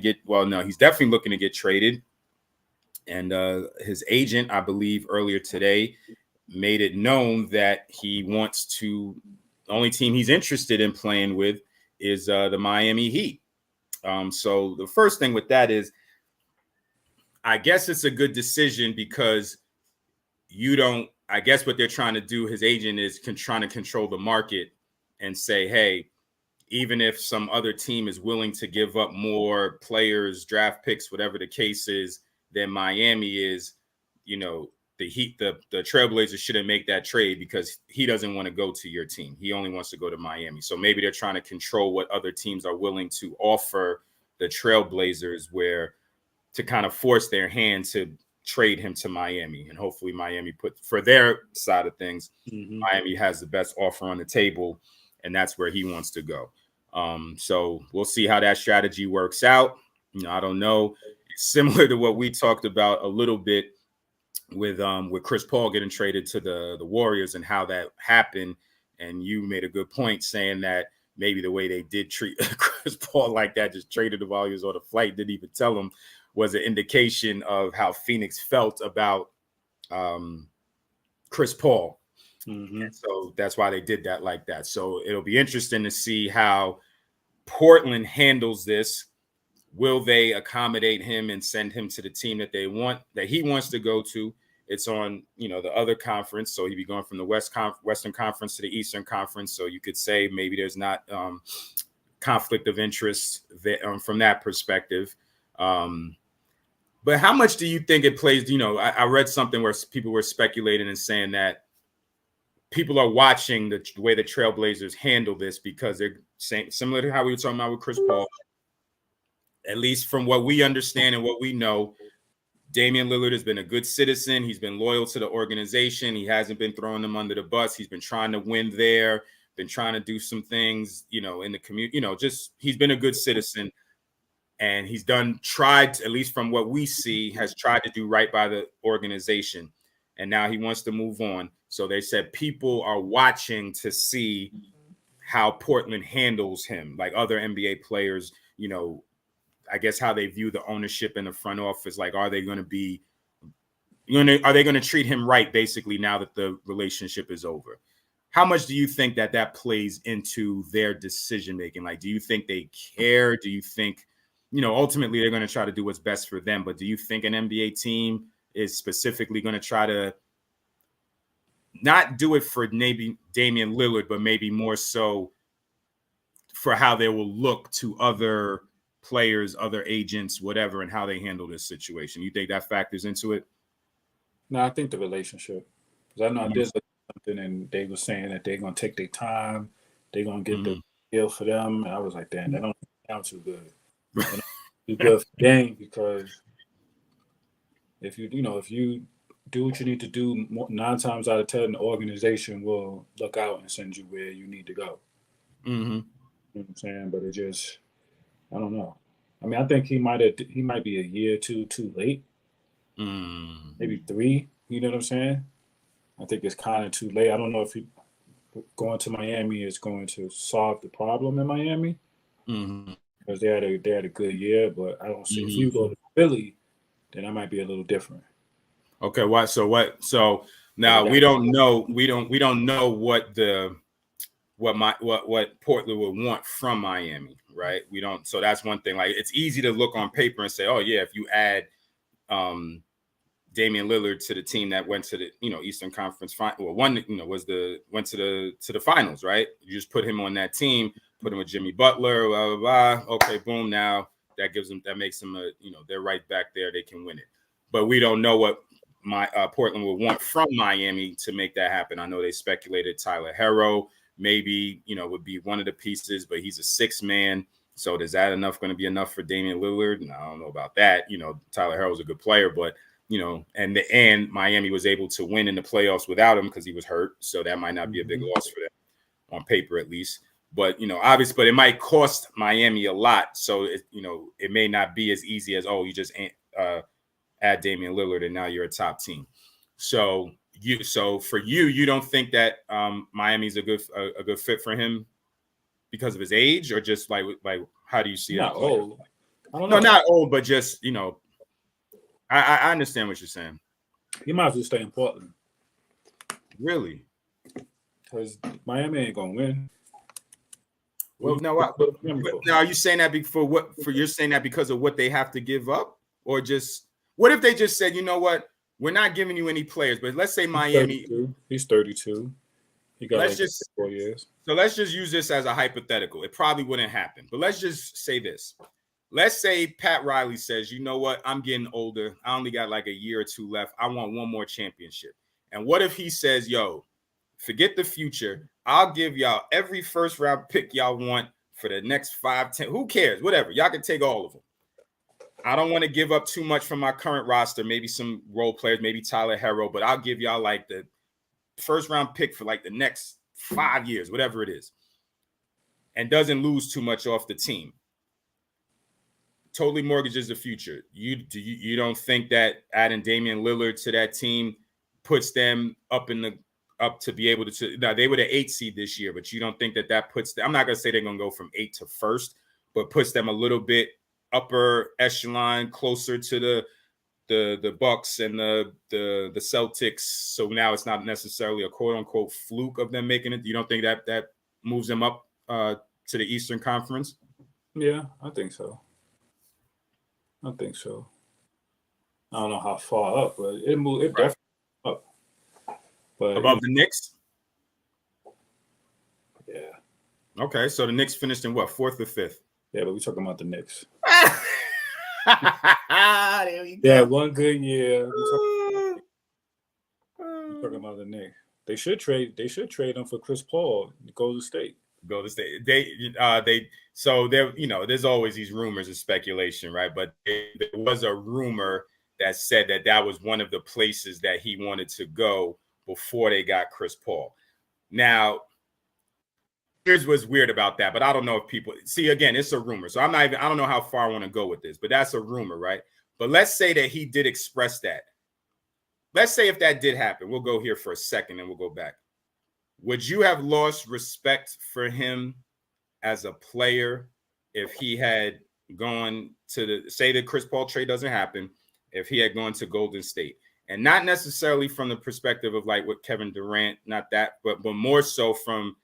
he's definitely looking to get traded. And his agent, I believe earlier today, made it known that he wants to, the only team he's interested in playing with is the Miami Heat. So the first thing with that is, I guess it's a good decision because I guess what they're trying to do, his agent is trying to control the market and say, hey, even if some other team is willing to give up more players, draft picks, whatever the case is, than Miami is, the Heat, the Trailblazers shouldn't make that trade because he doesn't want to go to your team. He only wants to go to Miami. So maybe they're trying to control what other teams are willing to offer the Trailblazers to kind of force their hand to trade him to Miami. And hopefully Miami for their side of things, Miami has the best offer on the table, and that's where he wants to go. So we'll see how that strategy works out. I don't know. It's similar to what we talked about a little bit with Chris Paul getting traded to the Warriors and how that happened. And you made a good point saying that maybe the way they did treat Chris Paul like that, just traded him while he was on a flight, didn't even tell him, was an indication of how Phoenix felt about Chris Paul. And so that's why they did that like that. So it'll be interesting to see how Portland handles this. Will they accommodate him and send him to the team that he wants to go to? It's on, the other conference. So he'd be going from the Western Conference to the Eastern Conference. So you could say maybe there's not conflict of interest from that perspective. But how much do you think it plays? I read something where people were speculating and saying that people are watching the way the Trailblazers handle this because they're saying, similar to how we were talking about with Chris Paul, at least from what we understand and what we know, Damian Lillard has been a good citizen. He's been loyal to the organization. He hasn't been throwing them under the bus. He's been trying to win there, been trying to do some things, in the community, he's been a good citizen. And he's tried, at least from what we see, has tried to do right by the organization. And now he wants to move on. So they said people are watching to see how Portland handles him, like other NBA players, I guess how they view the ownership in the front office. Like, are they going to treat him right, basically, now that the relationship is over? How much do you think that plays into their decision making? Like, do you think they care? Do you think, ultimately they're going to try to do what's best for them? But do you think an NBA team is specifically going to try to not do it for maybe Damian Lillard, but maybe more so for how they will look to other players, other agents, whatever, and how they handle this situation? You think that factors into it? No, I think the relationship. Because I know I did something and they were saying that they're going to take their time. They're going to get the deal for them. And I was like, damn, that don't sound too good. Too good for the game, because if you do what you need to do, 9 times out of 10, the organization will look out and send you where you need to go. Mm-hmm. You know what I'm saying? But it just, I don't know. I mean, I think he might be a year or two too late. Maybe 3. You know what I'm saying? I think it's kind of too late. I don't know if going to Miami is going to solve the problem in Miami, because they had a good year. But I don't see if you go to Philly, then that might be a little different. Okay, what? So now we don't know what Portland would want from Miami, right? We don't. So that's one thing. Like, it's easy to look on paper and say, oh yeah, if you add Damian Lillard to the team that went to the Eastern Conference final, went to the finals, right? You just put him on that team, put him with Jimmy Butler, blah blah blah. Okay, boom. Now that makes them they're right back there. They can win it. But we don't know what Portland would want from Miami to make that happen. I know they speculated Tyler Herro maybe would be one of the pieces, but he's a 6th man. So is that going to be enough for Damian Lillard? No, I don't know about that. Tyler Herro's a good player, but and Miami was able to win in the playoffs without him because he was hurt. So that might not be a big loss for them, on paper at least. But obviously, but it might cost Miami a lot. So it may not be as easy as, you just add Damian Lillard and now you're a top team. So for you don't think that Miami's a good fit for him because of his age, or just like how do you see it? Not old. I don't know. No, not old, but just I understand what you're saying. He might as well stay in Portland. Really? Because Miami ain't gonna win. Well, now are you saying that you're saying that because of what they have to give up, or just what if they just said, you know what, we're not giving you any players, but let's say Miami. He's 32. He got 4 years. So let's just use this as a hypothetical. It probably wouldn't happen, but let's just say this. Let's say Pat Riley says, you know what, I'm getting older. I only got like a year or 2 left. I want one more championship. And what if he says, yo, forget the future. I'll give y'all every first round pick y'all want for the next 5, 10. Who cares? Whatever. Y'all can take all of them. I don't want to give up too much from my current roster. Maybe some role players, maybe Tyler Herro, but I'll give y'all like the first round pick for like the next 5 years, whatever it is, and doesn't lose too much off the team. Totally mortgages the future. You don't think that adding Damian Lillard to that team puts them up to be able to? Now they were the 8th seed this year, but you don't think that puts them? I'm not gonna say they're gonna go from 8 to 1st, but puts them a little bit upper echelon, closer to the Bucks and the Celtics. So now it's not necessarily a quote unquote fluke of them making it. You don't think that moves them up to the Eastern Conference? Yeah, I think so. I think so. I don't know how far up, but it moved. It definitely up. But Above the Knicks? Yeah. Okay, so the Knicks finished in what, 4th or 5th? Yeah, but we're talking about the Knicks. There we go. Yeah, one good year. We're talking about the Knicks. They should trade them for Chris Paul to Golden State. Golden State. So there, there's always these rumors and speculation, right? But there was a rumor that said that was one of the places that he wanted to go before they got Chris Paul. Now, here's what's weird about that, but I don't know if people see, again, it's a rumor. So I don't know how far I want to go with this, but that's a rumor, right? But let's say that he did express that. Let's say if that did happen, we'll go here for a second and we'll go back. Would you have lost respect for him as a player if he had gone to say the Chris Paul trade doesn't happen, if he had gone to Golden State? And not necessarily from the perspective of like what Kevin Durant, not that, but more so from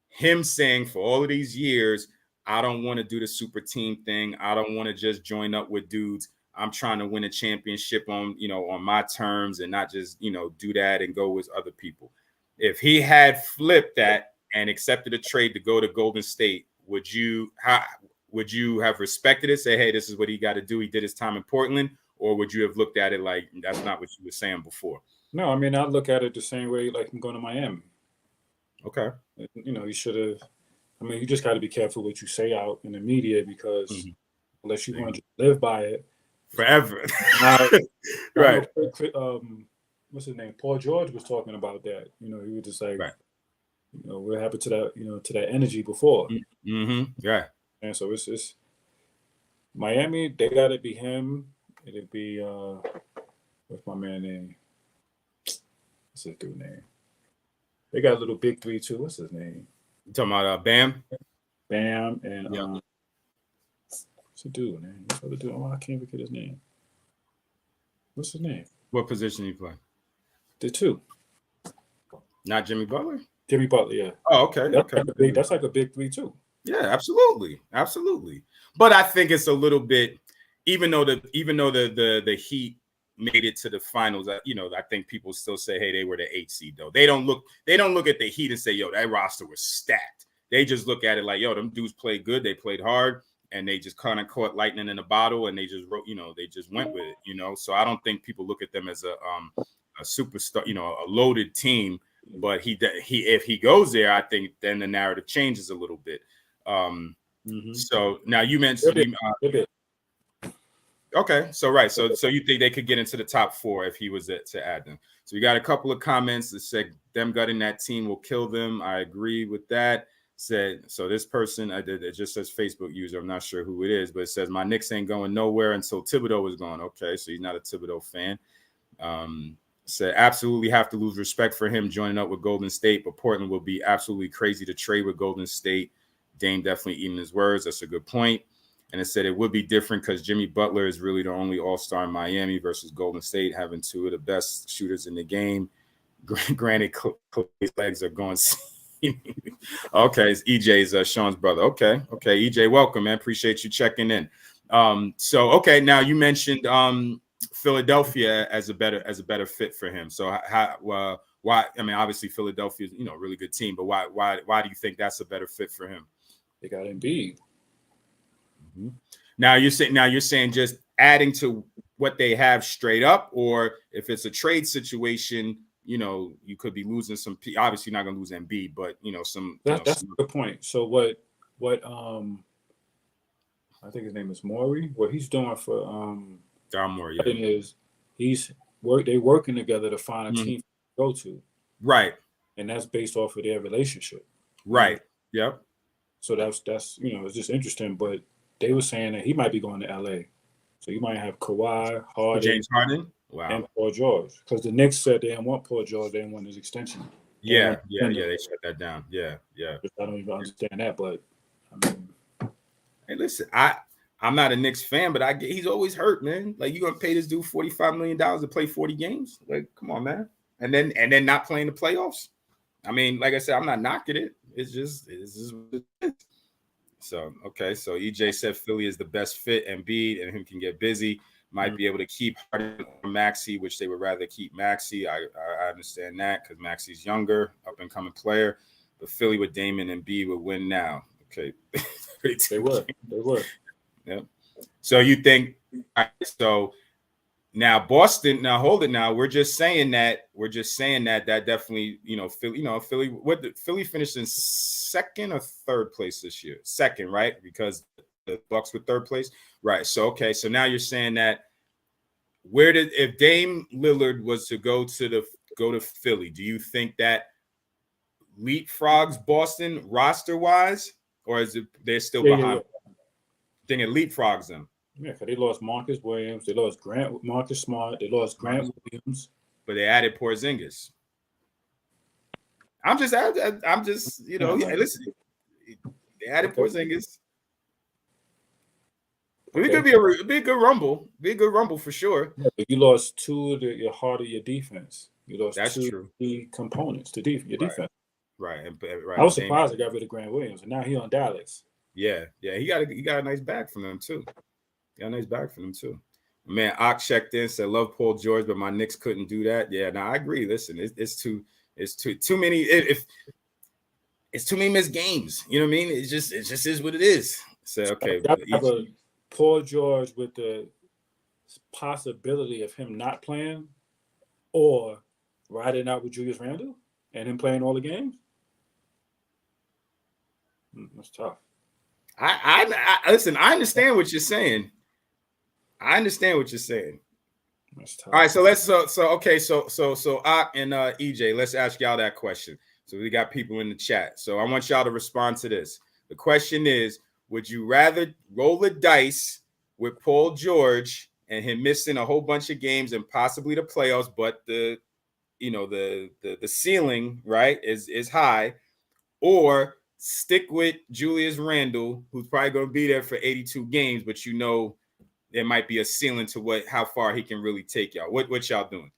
him saying for all of these years, I don't want to do the super team thing. I don't want to just join up with dudes. I'm trying to win a championship on my terms and not just, do that and go with other people. If he had flipped that and accepted a trade to go to Golden State, would you have respected it? Say, hey, this is what he got to do. He did his time in Portland. Or would you have looked at it like that's not what you were saying before? No, I mean, I look at it the same way like I'm going to Miami. Okay. You should have. I mean, you just got to be careful what you say out in the media because unless you want to live by it forever. Right. What's his name? Paul George was talking about that. He was just like, right. What happened to that? To that energy before. Yeah. And so it's Miami. They got to be him. It'd be what's my man name? What's his dude name? They got a little big 3 too. What's his name? You talking about Bam? Bam and what's the dude, man? What's the dude? Oh, I can't forget his name. What's his name? What position you play? The 2. Not Jimmy Butler? Jimmy Butler, yeah. Oh, okay. That's like a big 3 too. Yeah, absolutely. But I think it's a little bit, even though the Heat made it to the finals, I think people still say, hey, they were the 8 seed though. They don't look at the Heat and say, yo, that roster was stacked. They just look at it like, yo, them dudes played good, they played hard, and they just kind of caught lightning in a bottle, and they just wrote, they just went with it, So I don't think people look at them as a superstar, a loaded team. But if he goes there, I think then the narrative changes a little bit. So now you mentioned. Okay, so right, so you think they could get into the top 4 if he was to add them? So we got a couple of comments that said them gutting that team will kill them. I agree with that. Said so. This person, it just says Facebook user. I'm not sure who it is, but it says my Knicks ain't going nowhere until Thibodeau is gone. Okay, so he's not a Thibodeau fan. Said absolutely have to lose respect for him joining up with Golden State, but Portland will be absolutely crazy to trade with Golden State. Dame definitely eating his words. That's a good point. And it said it would be different because Jimmy Butler is really the only all-star in Miami versus Golden State, having 2 of the best shooters in the game. Granted, Clay's legs are going. Okay, it's EJ's Sean's brother. Okay, EJ, welcome, man. Appreciate you checking in. So now you mentioned Philadelphia as a better fit for him. So why? I mean, obviously Philadelphia is a really good team, but why do you think that's a better fit for him? They got Embiid. Now you're saying just adding to what they have straight up, or if it's a trade situation, you could be losing some. Obviously, not going to lose Embiid, but some. That's a good point. So what I think his name is Morey. What he's doing for Daryl Morey is they working together to find a team to go to. Right. And that's based off of their relationship. Right. Yep. So that's it's just interesting, but they were saying that he might be going to LA. So you might have Kawhi, Harden, James Harden, and Paul George. Because the Knicks said they didn't want Paul George, they didn't want his extension. Yeah, they shut that down. Yeah. I don't even understand that, but I mean, hey, listen, I'm not a Knicks fan, but he's always hurt, man. Like, you gonna pay this dude $45 million to play 40 games? Like, come on, man. And then not playing the playoffs. I mean, like I said, I'm not knocking it. It's just what it is. So, okay. So EJ said Philly is the best fit. Embiid and him can get busy. Might be able to keep Harden or Maxey, which they would rather keep Maxey. I understand that because Maxey's younger, up and coming player. But Philly with Damon and Embiid would win now. Okay. They would. Yeah. So you think so now Boston, now hold it now. We're just saying that that definitely, Philly, Philly finished in second or third place this year? Second, right? Because the Bucks were third place. Right. So okay, so now you're saying that if Dame Lillard was to go to Philly, do you think that leapfrogs Boston roster wise, or is it they're still behind? Yeah. I think it leapfrogs them. Yeah, because they lost Marcus Williams, they lost Marcus Smart, they lost Grant Williams, but they added Porzingis. I'm just listen. They added Porzingis. It could be a good rumble. Be a good rumble for sure. Yeah, but you lost two of your heart of your defense. You lost two key components to your defense. Right. I was surprised they got rid of Grant Williams, and now he's on Dallas. Yeah. He got a nice bag from them too. Man, Ock checked in, said love Paul George, but my Knicks couldn't do that. Yeah, no, I agree. Listen, it's too many. It's too many missed games. You know what I mean? It just is what it is. So okay, have a Paul George with the possibility of him not playing, or riding out with Julius Randle and him playing all the games. That's tough. I listen. I understand what you're saying. That's tough. All right, so let's so Ock and EJ, let's ask y'all that question. So we got people in the chat. So I want y'all to respond to this. The question is, would you rather roll the dice with Paul George and him missing a whole bunch of games and possibly the playoffs, but the ceiling, right, is high, or stick with Julius Randle, who's probably going to be there for 82 games, but there might be a ceiling to how far he can really take y'all. What y'all doing?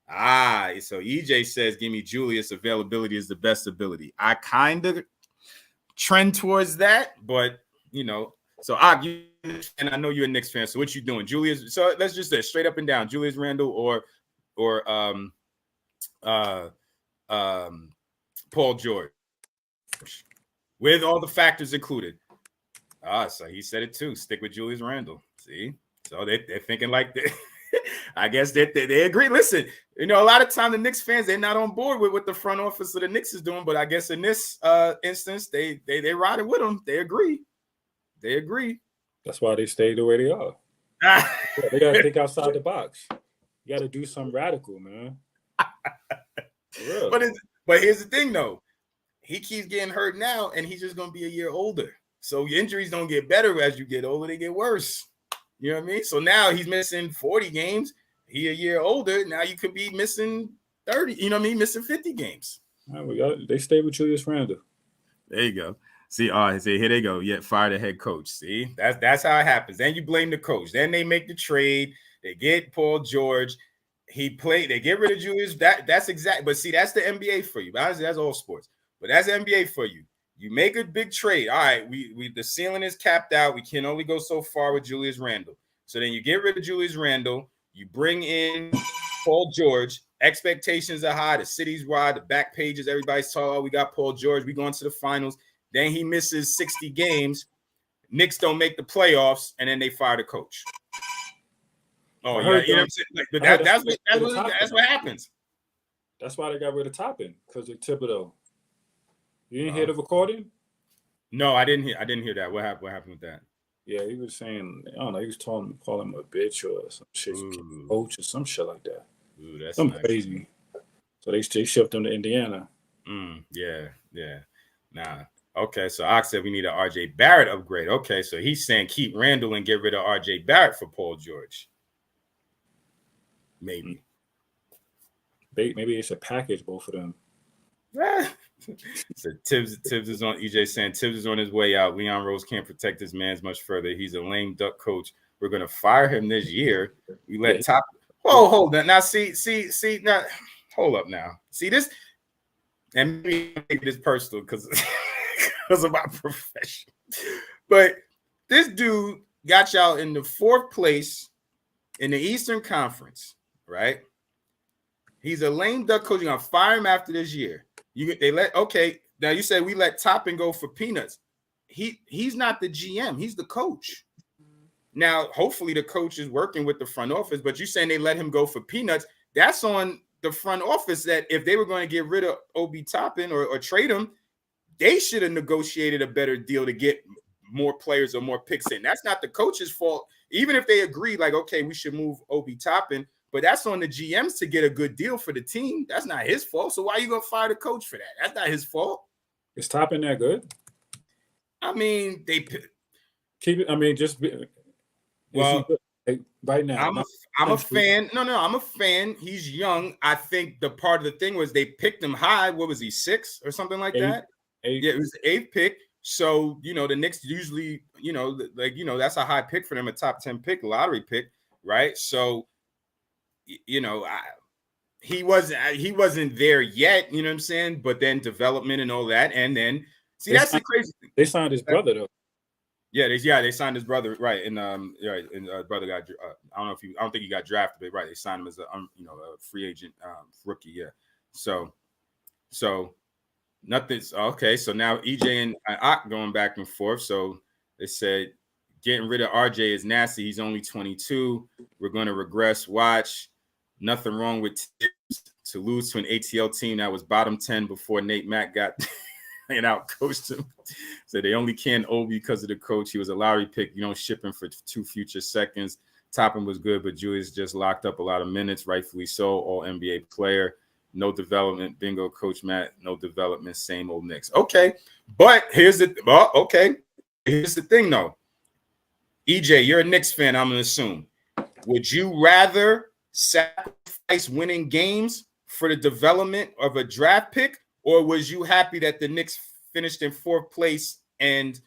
So EJ says, give me Julius. Availability is the best ability. I kind of trend towards that, but so and I know you're a Knicks fan. So what you doing, Julius? So let's just say straight up and down, Julius Randle or Paul George, with all the factors included. So he said it too. Stick with Julius Randle. See, so they're thinking like that. I guess they agree. Listen, a lot of time the Knicks fans, they're not on board with what the front office of the Knicks is doing, but I guess in this instance, they riding with them. They agree. That's why they stay the way they are. They got to think outside the box. You got to do something radical, man. But here's the thing, though. He keeps getting hurt now, and he's just going to be a year older. So your injuries don't get better as you get older; they get worse. You know what I mean? So now he's missing 40 games. He a year older. Now you could be missing 30. You know what I mean? Missing 50 games. They stay with Julius Randle. There you go. See, here they go. Yeah, fire the head coach. See, that's how it happens. Then you blame the coach. Then they make the trade. They get Paul George. He played. They get rid of Julius. That's exact. But see, that's the NBA for you. That's all sports. But that's the NBA for you. You make a big trade. All right, we the ceiling is capped out. We can only go so far with Julius Randle. So then you get rid of Julius Randle. You bring in Paul George. Expectations are high. The city's wide. The back pages, everybody's talking. Oh, we got Paul George. We going to the finals. Then he misses 60 games. Knicks don't make the playoffs, and then they fire the coach. Oh, yeah, you know what I'm saying? But that's what happens. That's why they got rid of Toppin, because of Thibodeau. You didn't hear the recording? No, I didn't hear that. What happened with that? Yeah, he was saying, I don't know, he was calling him a bitch or some shit, coach or some shit like that. Ooh, that's something crazy. So they shipped him to Indiana. Yeah. Nah. Okay, so Ox said we need an RJ Barrett upgrade. Okay, so he's saying keep Randle and get rid of RJ Barrett for Paul George. Maybe they should package both of them. So Tibbs is on. EJ saying Tibbs is on his way out. Leon Rose can't protect his man's much further. He's a lame duck coach. We're gonna fire him this year. We let top. Oh, hold on now. See. Now, hold up now. See this, and maybe make this personal because because of my profession. But this dude got y'all in the 4th place in the Eastern Conference, right? He's a lame duck coach. You're gonna fire him after this year. Now you say we let Toppin go for peanuts. He's not the GM, he's the coach. Now, hopefully the coach is working with the front office, but you're saying they let him go for peanuts. That's on the front office, that if they were going to get rid of Obi Toppin or trade him, they should have negotiated a better deal to get more players or more picks in. That's not the coach's fault. Even if they agree, like, okay, we should move Obi Toppin, but that's on the GMs to get a good deal for the team. That's not his fault. So why are you going to fire the coach for that? That's not his fault. Is Toppin that good? I mean, they keep it. I mean, just well, right now. I'm a fan. No, I'm a fan. He's young. I think the part of the thing was they picked him high. What was he, 6 or something like that? 8. Yeah, it was the 8th pick. So, the Knicks usually, that's a high pick for them, a top 10 pick, lottery pick, right? So, he wasn't there yet, you know what I'm saying? But then development and all that, and then that's the crazy thing. They signed his brother though. Yeah, they signed his brother, right? And brother got I don't think he got drafted, but right, they signed him as a free agent rookie. Yeah, so nothing's okay. So now EJ and Ak going back and forth. So they said getting rid of RJ is nasty. He's only 22. We're going to regress. Watch. Nothing wrong with Tibbs to lose to an ATL team that was bottom 10 before Nate Mack got and out coached him. So they only can Obi because of the coach. He was a lottery pick. You don't ship him for 2 future seconds. Toppin was good, but Julius just locked up a lot of minutes, rightfully so. All NBA player. No development. Bingo, Coach Matt. No development. Same old Knicks. Okay. But here's the thing, though. EJ, you're a Knicks fan, I'm going to assume. Would you rather sacrifice winning games for the development of a draft pick, or was you happy that the Knicks finished in 4th place and,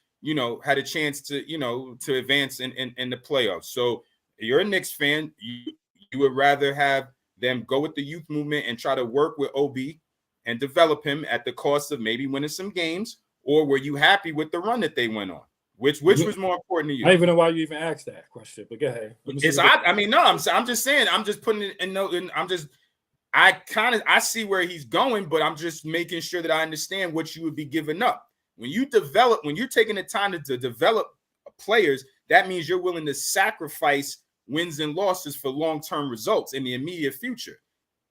had a chance to, to advance in the playoffs? So you're a Knicks fan. You would rather have them go with the youth movement and try to work with OB and develop him at the cost of maybe winning some games, or were you happy with the run that they went on? Which was more important to you? I don't even know why you even asked that question, but go ahead. I'm just saying, I'm just putting it in note, and I see where he's going, but I'm just making sure that I understand what you would be giving up. When you're taking the time to develop players, that means you're willing to sacrifice wins and losses for long-term results in the immediate future.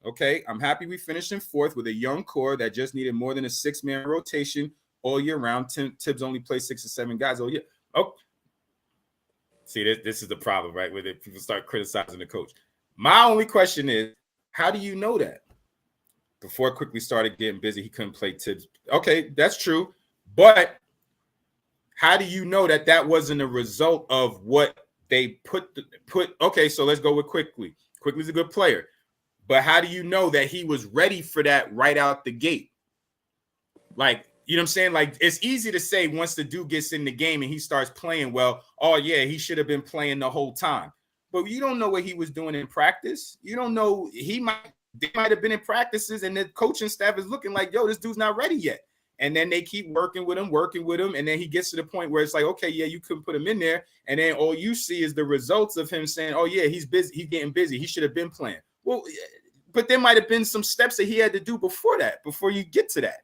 Okay, I'm happy we finished in 4th with a young core that just needed more than a 6-man rotation all year round. Tibbs only plays 6 or 7 guys all year. Oh, see, this is the problem, right? Where people start criticizing the coach. My only question is, how do you know that? Before it quickly started getting busy, he couldn't play Tibbs. Okay, that's true. But how do you know that wasn't a result of what they put? Okay, so let's go with Quickly. Quickly's a good player. But how do you know that he was ready for that right out the gate? Like, you know what I'm saying? Like, it's easy to say once the dude gets in the game and he starts playing well, oh, yeah, he should have been playing the whole time. But you don't know what he was doing in practice. You don't know. They might have been in practices and the coaching staff is looking like, yo, this dude's not ready yet. And then they keep working with him. And then he gets to the point where it's like, okay, yeah, you couldn't put him in there. And then all you see is the results of him saying, oh, yeah, he's busy. He's getting busy. He should have been playing. Well, but there might have been some steps that he had to do before you get to that.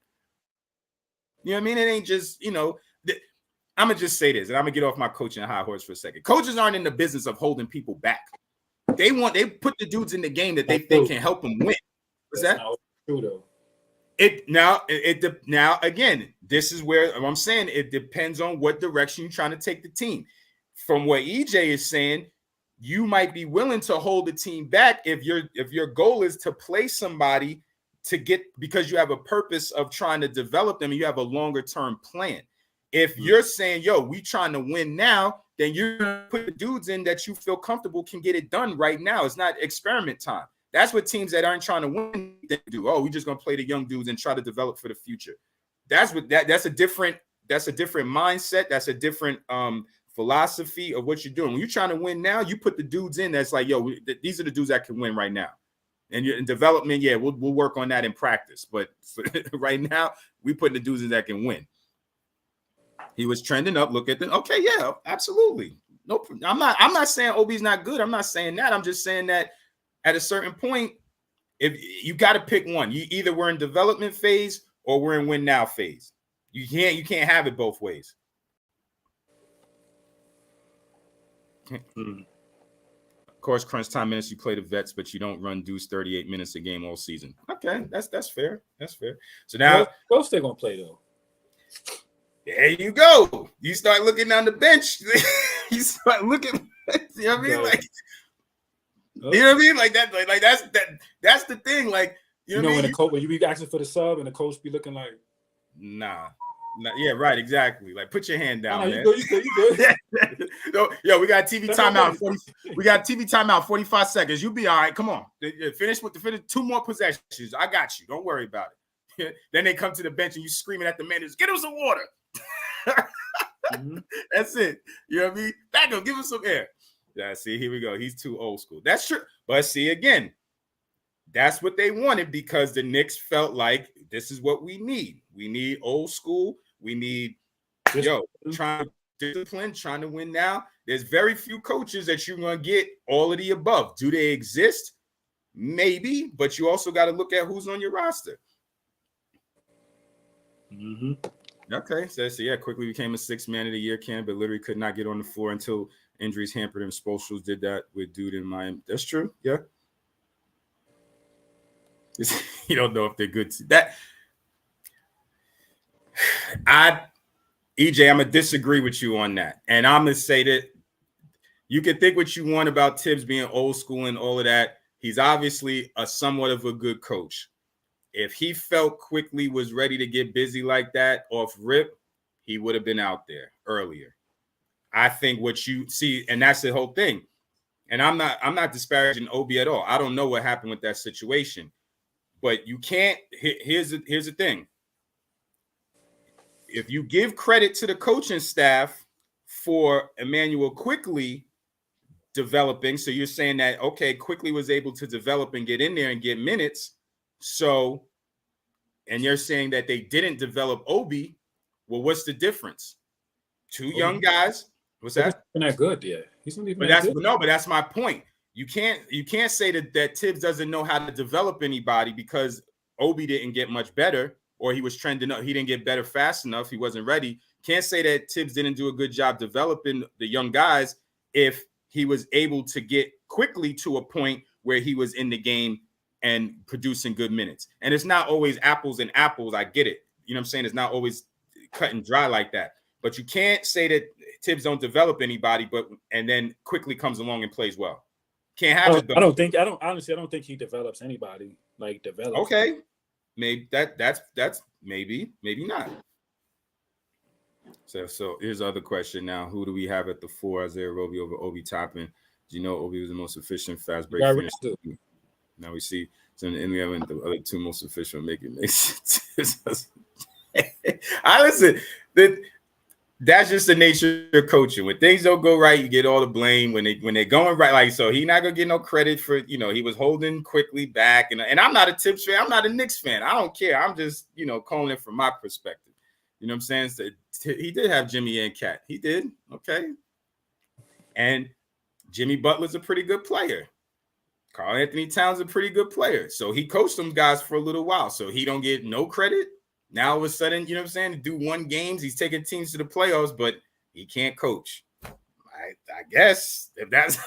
You know what I mean? It ain't just, I'm going to just say this, and I'm going to get off my coaching high horse for a second. Coaches aren't in the business of holding people back. They put the dudes in the game that they think can help them win. What's that? True, though. Now, again, this is where I'm saying it depends on what direction you're trying to take the team. From what EJ is saying, you might be willing to hold the team back if your goal is to play somebody because you have a purpose of trying to develop them and you have a longer term plan. If you're saying, yo, we trying to win now, then you're going to put the dudes in that you feel comfortable can get it done right now. It's not experiment time. That's what teams that aren't trying to win do. Oh, we're just going to play the young dudes and try to develop for the future. That's a different mindset. That's a different philosophy of what you're doing. When you're trying to win now, you put the dudes in that's like, yo, these are the dudes that can win right now. And in development, yeah, we'll work on that in practice. But right now, we put the dudes in that can win. He was trending up. Look at them. Okay, yeah, absolutely. No, I'm not saying Obi's not good. I'm not saying that. I'm just saying that at a certain point, if you got to pick one, you either we're in development phase or we're in win now phase. You can't have it both ways. Of course, crunch time minutes, you play the vets, but you don't run dudes 38 minutes a game all season. Okay, that's fair. That's fair. So now, who's they gonna play though? There you go. You start looking down the bench. You start looking. You know what I mean? Like, you know what I mean? Like that. Like that's the thing. Like you know when the coach when you be asking for the sub and the coach be looking like, nah. Yeah, right, exactly. Like, put your hand down, man. You good. Yo, we got TV timeout. We got TV timeout. 45 seconds. You be all right. Come on. Finish 2 more possessions. I got you. Don't worry about it. Then they come to the bench and you screaming at the managers, get him some water. That's it. You know what I mean? Back up, give him some air. Yeah, see, here we go. He's too old school. That's true. But see, again, that's what they wanted because the Knicks felt like this is what we need. We need old school. We need, trying to discipline, trying to win now. There's very few coaches that you're going to get all of the above. Do they exist? Maybe, but you also got to look at who's on your roster. Okay, so yeah, quickly became a 6th man of the year candidate, but literally could not get on the floor until injuries hampered him. Spoelstra did that with dude in Miami. That's true. Yeah. You don't know if they're good. EJ, I'm gonna disagree with you on that, and I'm gonna say that you can think what you want about Tibbs being old school and all of that. He's obviously a somewhat of a good coach. If he felt quickly was ready to get busy like that off rip, he would have been out there earlier. I think what you see, and that's the whole thing. And I'm not disparaging Obi at all. I don't know what happened with that situation. But you can't. Here's the thing. If you give credit to the coaching staff for Emmanuel Quickly developing, so you're saying that, okay, Quickly was able to develop and get in there and get minutes. So, and you're saying that they didn't develop Obi. Well, what's the difference? 2 young guys. What's that? He's not that good yet. He's not even that good. No, but that's my point. You can't say that Tibbs doesn't know how to develop anybody because Obi didn't get much better or he was trending up. He didn't get better fast enough. He wasn't ready. Can't say that Tibbs didn't do a good job developing the young guys if he was able to get quickly to a point where he was in the game and producing good minutes. And it's not always apples and apples. I get it. You know what I'm saying? It's not always cut and dry like that. But you can't say that Tibbs don't develop anybody, and then Quickly comes along and plays well. Can't have it. Though. I don't think he develops anybody. Like develops. Okay, maybe that's maybe not. So here's the other question now. Who do we have at the 4? Isaiah Roby over Obi Toppin. Do you know Obi was the most efficient fast break finisher? Now we see. So and we have the other 2 most efficient make sense. I listen. That's just the nature of coaching. When things don't go right, you get all the blame. When they're going right, like so, he's not gonna get no credit for he was holding Quickly back. And I'm not a Tibbs fan. I'm not a Knicks fan. I don't care. I'm just calling it from my perspective. You know what I'm saying? So he did have Jimmy and Cat. He did. Okay. And Jimmy Butler's a pretty good player. Karl Anthony Towns a pretty good player. So he coached them guys for a little while. So he don't get no credit. Now all of a sudden, you know what I'm saying? To do 1 games, he's taking teams to the playoffs, but he can't coach. I guess if that's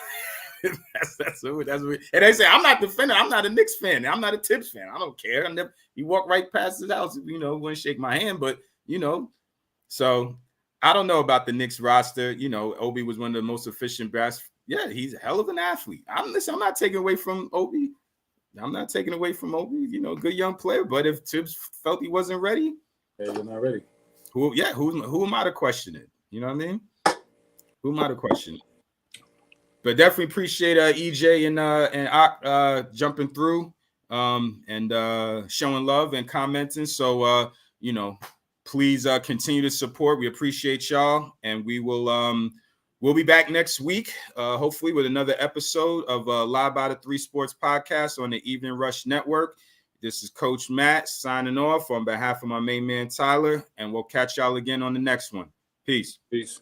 what. And they say I'm not defending. I'm not a Knicks fan. I'm not a Tibbs fan. I don't care. He walked right past his house. Wouldn't shake my hand, but So I don't know about the Knicks roster. Obi was one of the most efficient best. Yeah, he's a hell of an athlete. I'm not taking away from Obi. Good young player. But if Tibbs felt he wasn't ready, hey, you're not ready. Who am I to question it? You know what I mean? Who am I to question it? But definitely appreciate EJ and jumping through and showing love and commenting. So please continue to support. We appreciate y'all, and we will we'll be back next week, hopefully with another episode of Live by the 3 Sports Podcast on the Evening Rush Network. This is Coach Matt signing off on behalf of my main man, Tyler, and we'll catch y'all again on the next one. Peace. Peace.